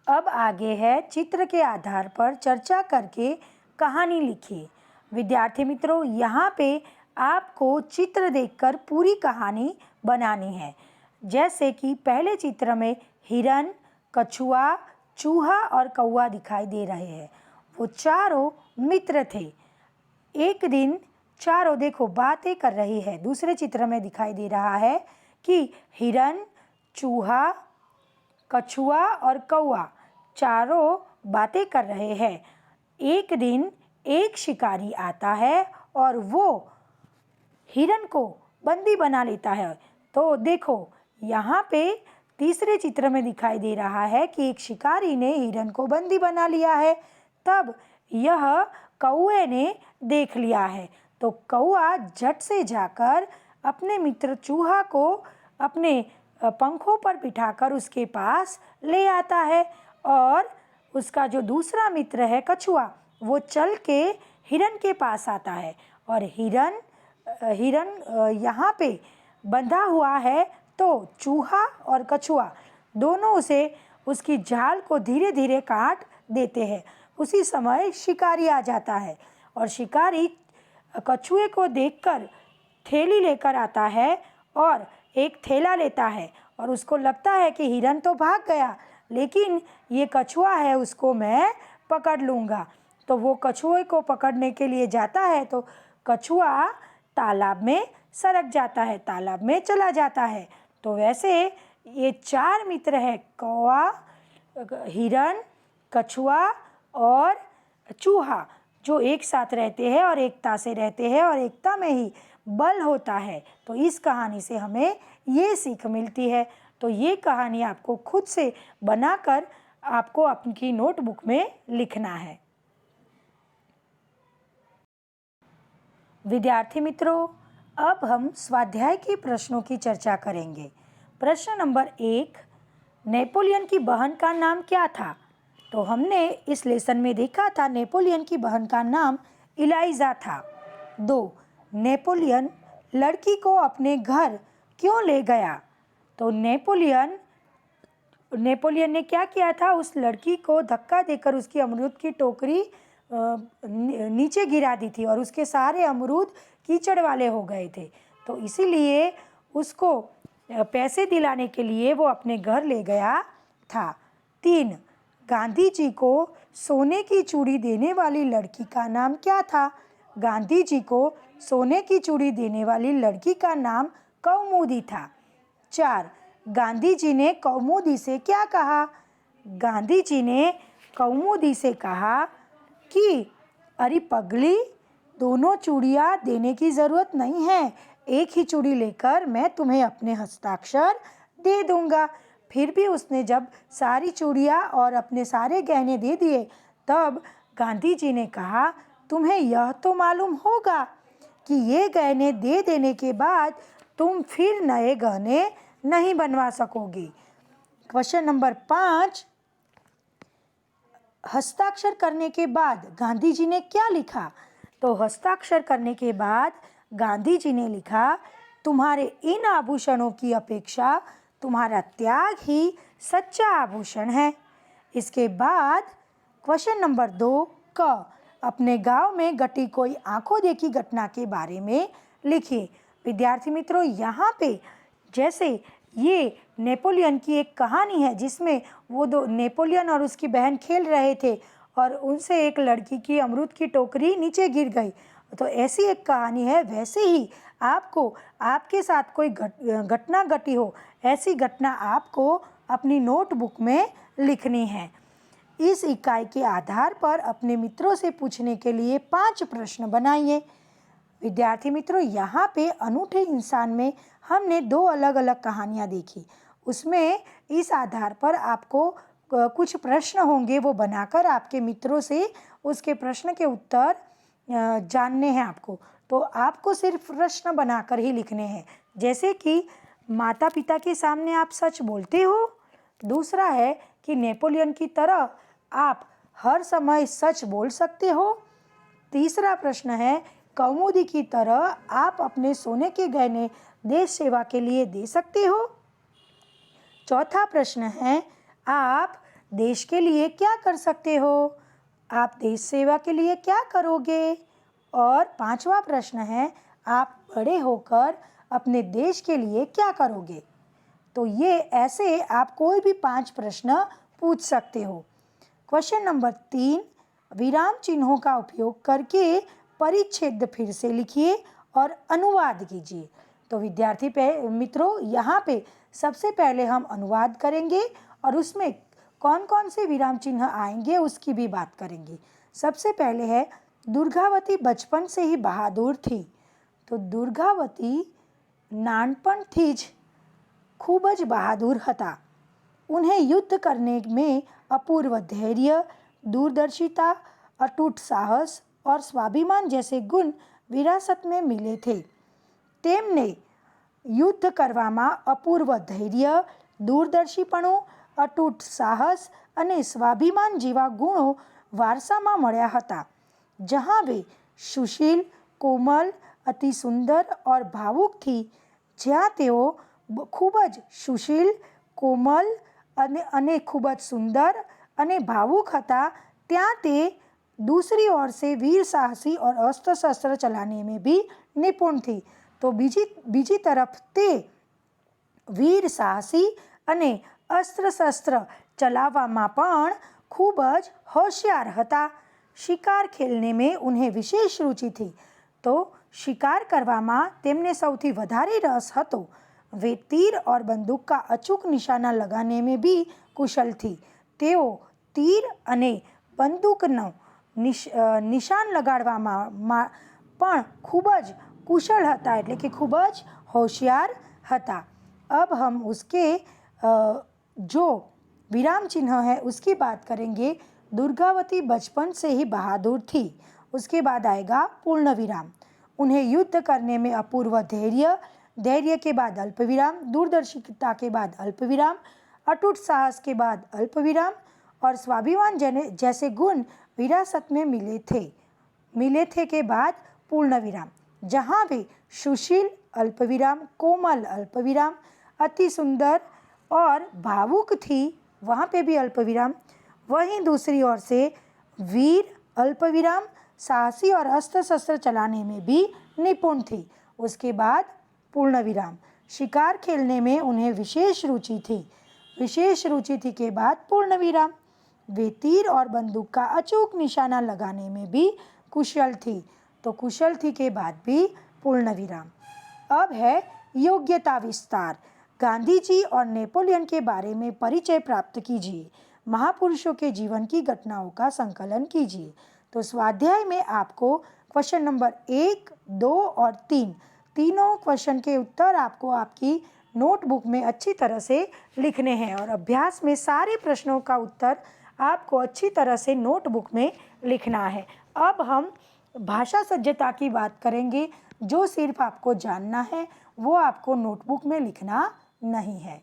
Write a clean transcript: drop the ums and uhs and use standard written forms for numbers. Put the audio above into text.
अब आगे है चित्र के आधार पर चर्चा करके कहानी लिखिए। विद्यार्थी मित्रों, यहाँ पे आपको चित्र देखकर पूरी कहानी बनानी है। जैसे कि पहले चित्र में हिरन, कछुआ, चूहा और कौवा दिखाई दे रहे हैं। वो चारों मित्र थे। एक दिन चारों देखो बातें कर रही है। दूसरे चित्र में दिखाई दे रहा है कि हिरन, चूहा, कछुआ और कौवा चारों बातें कर रहे हैं। एक दिन एक शिकारी आता है और वो हिरन को बंदी बना लेता है। तो देखो यहाँ पे तीसरे चित्र में दिखाई दे रहा है कि एक शिकारी ने हिरन को बंदी बना लिया है। तब यह कौवे ने देख लिया है। तो कौवा झट से जाकर अपने मित्र चूहा को अपने पंखों पर बिठाकर उसके पास ले आता है और उसका जो दूसरा मित्र है कछुआ, वो चल के हिरन के पास आता है और हिरन यहाँ पे बंधा हुआ है। तो चूहा और कछुआ दोनों उसे उसकी जाल को धीरे धीरे काट देते हैं। उसी समय शिकारी आ जाता है और शिकारी कछुए को देखकर थैली लेकर आता है और एक थैला लेता है और उसको लगता है कि हिरन तो भाग गया, लेकिन ये कछुआ है, उसको मैं पकड़ लूँगा। तो वो कछुए को पकड़ने के लिए जाता है तो कछुआ तालाब में सरक जाता है, तालाब में चला जाता है। तो वैसे ये चार मित्र हैं, कौवा, हिरन, कछुआ और चूहा, जो एक साथ रहते हैं और एकता से रहते हैं और एकता में ही बल होता है। तो इस कहानी से हमें ये सीख मिलती है। तो ये कहानी आपको खुद से बनाकर आपको अपनी नोटबुक में लिखना है। विद्यार्थी मित्रों, अब हम स्वाध्याय के प्रश्नों की चर्चा करेंगे। प्रश्न नंबर 1, नेपोलियन की बहन का नाम क्या था? तो हमने इस लेसन में देखा था नेपोलियन की बहन का नाम इलाइजा था। 2, नेपोलियन लड़की को अपने घर क्यों ले गया? तो नेपोलियन ने क्या किया था? उस लड़की को धक्का देकर उसकी अमरूद की टोकरी नीचे गिरा दी थी और उसके सारे अमरूद कीचड़ वाले हो गए थे। तो इसीलिए उसको पैसे दिलाने के लिए वो अपने घर ले गया था। 3, गांधी जी को सोने की चूड़ी देने वाली लड़की का नाम क्या था? गांधी जी को सोने की चूड़ी देने वाली लड़की का नाम कौमुदी था। 4, गांधी जी ने कौमुदी से क्या कहा? गांधी जी ने कौमुदी से कहा कि अरे पगली, दोनों चूड़ियाँ देने की ज़रूरत नहीं है, एक ही चूड़ी लेकर मैं तुम्हें अपने हस्ताक्षर दे दूँगा। फिर भी उसने जब सारी चूड़ियाँ और अपने सारे गहने दे दिए, तब गांधी जी ने कहा, तुम्हें यह तो मालूम होगा कि ये गहने दे देने के बाद तुम फिर नए गहने नहीं बनवा सकोगी। क्वेश्चन नंबर 5, हस्ताक्षर करने के बाद गांधी जी ने क्या लिखा? तो हस्ताक्षर करने के बाद गांधी जी ने लिखा, तुम्हारे इन आभूषणों की अपेक्षा तुम्हारा त्याग ही सच्चा आभूषण है। इसके बाद क्वेश्चन नंबर 2, क, अपने गांव में घटी कोई आंखों देखी घटना के बारे में लिखिए। विद्यार्थी मित्रों, यहाँ पे जैसे ये नेपोलियन की एक कहानी है जिसमें वो दो नेपोलियन और उसकी बहन खेल रहे थे और उनसे एक लड़की की अमरूद की टोकरी नीचे गिर गई। तो ऐसी एक कहानी है। वैसे ही आपको आपके साथ कोई घटना घटी हो, ऐसी घटना आपको अपनी नोटबुक में लिखनी है। इस इकाई के आधार पर अपने मित्रों से पूछने के लिए 5 प्रश्न बनाइए। विद्यार्थी मित्रों, यहाँ पे अनूठे इंसान में हमने 2 अलग अलग कहानियाँ देखी। उसमें इस आधार पर आपको कुछ प्रश्न होंगे, वो बनाकर आपके मित्रों से उसके प्रश्न के उत्तर जानने हैं आपको। तो आपको सिर्फ प्रश्न बनाकर ही लिखने हैं। जैसे कि माता पिता के सामने आप सच बोलते हो। दूसरा है कि नेपोलियन की तरह आप हर समय सच बोल सकते हो। तीसरा प्रश्न है, कौमुदी की तरह आप अपने सोने के गहने देश सेवा के लिए दे सकते हो। चौथा प्रश्न है, आप देश के लिए क्या कर सकते हो? आप देश सेवा के लिए क्या करोगे? और 5वां प्रश्न है, आप बड़े होकर अपने देश के लिए क्या करोगे? तो ये ऐसे आप कोई भी 5 प्रश्न पूछ सकते हो। क्वेश्चन नंबर 3, विराम चिन्हों का उपयोग करके परिच्छेद फिर से लिखिए और अनुवाद कीजिए। तो विद्यार्थी मित्रों, यहाँ पे सबसे पहले हम अनुवाद करेंगे और उसमें कौन कौन से विराम चिन्ह आएंगे उसकी भी बात करेंगे। सबसे पहले है, दुर्गावती बचपन से ही बहादुर थी। तो दुर्गावती नानपणथी જ खूब ज बहादुर હતા। उन्हें युद्ध करने में अपूर्व धैर्य, दूरदर्शिता, अटूट साहस और स्वाभिमान जैसे गुण विरासत में मिले थे। તેમને યુદ્ધ કરવામાં અપૂર્વ ધૈર્ય, દૂરદર્શીપણું, અતૂટ સાહસ અને સ્વાભિમાન જેવા ગુણો વારસામાં મળ્યા હતા। जहाँ वे सुशील, कोमल, अति सुंदर और भावुक थी। જ્યાં તેઓ ખૂબ જ સુશીલ, કોમલ અને ખૂબ જ સુંદર અને ભાવુક હતા, ત્યાં તે दूसरी ओर से वीर साहसी और अस्त्र शस्त्र चलाने में भी निपुण थी। तो बीजी तरफ ते वीर साहसी અને अस्त्र शस्त्र चलावવામાં પણ ખૂબ જ હોશિયાર હતા। शिकार खेलने में उन्हें विशेष रुचि थी। तो शिकार કરવામાં તેમને સૌથી વધારે રસ હતો। वे तीर और बंदूक का अचूक निशाना लगाने में भी कुशल थी। તેઓ तीर અને બંદૂકનો નિશાન લગાડવામાં પણ ખૂબ જ कुशल હતા, એટલે કે ખૂબ જ હોશિયાર હતા। अब हम उसके जो विराम चिन्ह है उसकी बात करेंगे। दुर्गावती बचपन से ही बहादुर थी। उसके बाद आएगा पूर्ण विराम। उन्हें युद्ध करने में अपूर्व धैर्य, धैर्य के बाद अल्प विराम, दूरदर्शिता के बाद अल्प विराम, अटूट साहस के बाद अल्प विराम और स्वाभिमान जैसे गुण विरासत में मिले थे के बाद पूर्ण विराम। जहाँ वे सुशील अल्प विराम, कोमल अल्प विराम, अति सुंदर और भावुक थी, वहाँ पे भी अल्प विराम। वहीं दूसरी ओर से वीर अल्प विराम, साहसी और अस्त्र शस्त्र चलाने में भी निपुण थी। उसके बाद पूर्ण विराम। शिकार खेलने में उन्हें विशेष रुचि थी। विशेष रुचि थी के बाद पूर्ण विराम। वे तीर और बंदूक का अचूक निशाना लगाने में भी कुशल थी। तो कुशल थी के बाद भी पूर्ण विराम। अब है योग्यता विस्तार। गांधी जी और नेपोलियन के बारे में परिचय प्राप्त कीजिए। महापुरुषों के जीवन की घटनाओं का संकलन कीजिए। तो स्वाध्याय में आपको क्वेश्चन नंबर 1, 2 और 3 तीनों क्वेश्चन के उत्तर आपको आपकी नोटबुक में अच्छी तरह से लिखने हैं और अभ्यास में सारे प्रश्नों का उत्तर आपको अच्छी तरह से नोटबुक में लिखना है। अब हम भाषा सज्जता की बात करेंगे। जो सिर्फ आपको जानना है, वो आपको नोटबुक में लिखना नहीं है।